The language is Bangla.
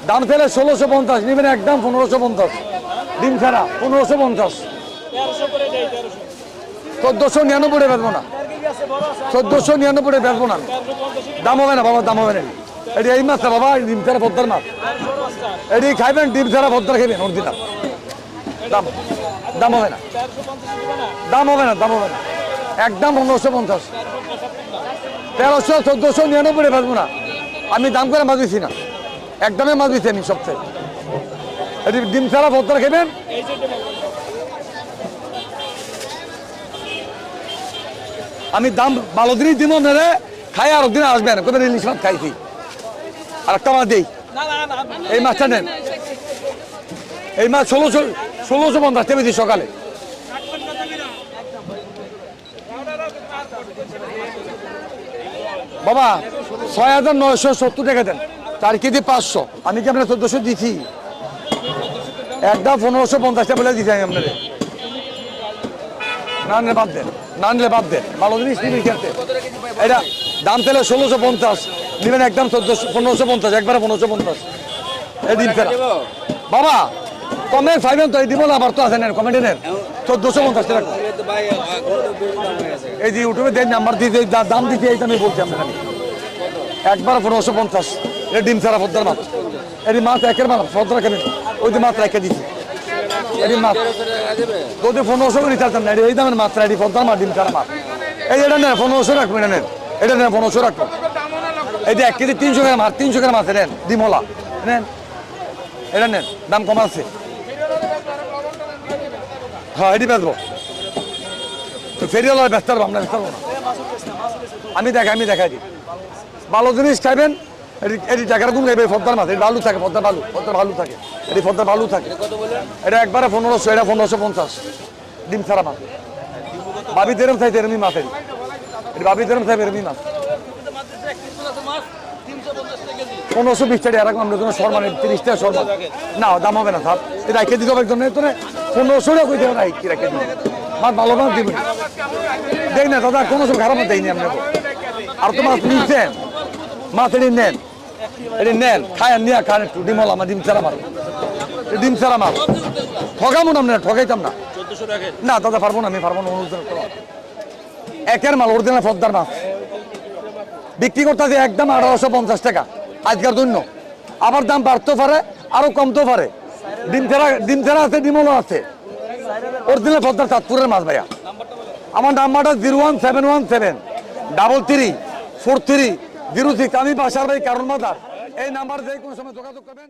দাম ফেলে 1650 নেবেন, একদম 1550। ডিম ছাড়া 1550। 1499 বেচবো না, 1499 বেচবো না। দাম হবে না বাবা, দাম হবে না। এটি এই মাছটা বাবা, ডিম ছাড়া পদ্মার মাছ। এটি খাইবেন, ডিম ছাড়া পদ্মার খাইবেন অরিজিনাল। দাম দাম হবে না, দাম হবে না, দাম হবে না। একদম 1550। 1300 1499 বেচবো না। আমি দাম করে মাছ দিচ্ছি না, একদমই মাছ দিচ্ছি আমি সবচেয়ে। এটি ডিম ছাড়া পদ্মার খাইবেন। আমি দাম ভালো দিনই দিব মেরে খাই, আর দিন আসবেন কবে ইলিশ মাছ খাইছি। আর একটা মাছ দিই, এই মাছটা নেন। এই মাছ 1650 টেপেছি সকালে। বাবা 6970 টাকা দেন, 4 কেজি 500। আমি কি আপনার 1400 দিচ্ছি? একদম 1550 বলে দিচ্ছি আমি আপনার। না নিলে বাদ দেন, না নিলে বাদ দেন, ভালো জিনিস নিবি খেতে। এটা দাম তাহলে 1650 নেবেন, একদম 1550, একবারে 1550। এই দিন ফেরা বাবা কমে পাইবেন তো, এই দিব না আবার তো আছে নেন, কমেন্টে নেন 1450 টাকা। এই যে ইউটিউবে দেন নাম্বার দিয়ে দাম দিতে, এইটা আমি বলছি আপনার। একবার 1550। এই ডিম ছাড়া পদ্মার মাছ। এটি মাছ একের মাছ পদ্মা কেন, ওই যে মাছ রেখে দিচ্ছি। এটি মাছ যদি 1500 করে নিতে না, এই দামের মাছ, এটি পদ্মার মাছ, ডিম ছাড়া মাছ। এই এটা নেন 1500 রাখবেন, এটা নেন, এটা নেন 1500 রাখবেন। এই যে 1 কেজি 300 গ্রাম মাছ, 300 গ্রাম মাছ নেন, ডিমলা নেন, এটা নেন, দাম কম আছে। হ্যাঁ এটি বেচবো তো, ফেরিওয়ালা ব্যস্ত পারবো, আমরা ব্যস্ত পারবো না। আমি দেখাই দিই, ভালো জিনিস খাইবেন। এটি টাকার গুণ খাইবে, পদ্মার মাছ, এটি ভালো থাকে, পদ্মার ভালো থাকে, এটি পদ্মার ভালো থাকে। এটা একবারে 1500, এটা 1550। ডিম ছাড়া মাছ, ভাবি তেরম চাইতে এরমি মাছ, এটি ভাবি তেরম চাইবে এরমি মাছ। 1520 টাকা এরকম আমরা জন্য সরমান, 30 টাকা সরমান। না দাম হবে না স্যার, এটা রেখে দিতে হবে একজন। 1500 টাকা কই দেবেন, কি রেখে দিবেন মাছ, ভালো মাছ দিবেন। দেখ না দাদা, কোনো সময় খারাপ মাছ দেয়নি আপনাকে। আর তো মাছ নিচ্ছেন, মাছ এটি নেন, এটি নেন, খায় নিয়ে খান একটু। ডিমলা আমার ডিম ছাড়া মাছ, ডিম ছাড়া মাছ। ঠকাবো না আপনার, ঠকাইতাম না। না দাদা পারবো না, আমি পারবো না। একের মাল অরিজিনাল পদ্মার মাছ বিক্রি করতে একদম 1850 টাকা আজকের জন্য। আবার দাম বাড়তেও পারে, আরো কমতেও পারে। ডিম ছাড়া আছে, ডিমলা আছে, অরিজিনাল পদ্মার চাঁদপুরের মাছ ভাইয়া। আমার নাম্বারটা 01717 33 43 06। আমি বাসার ভাই কারণ মাদার। এই নাম্বার দিয়ে কোনো সময় যোগাযোগ করবেন।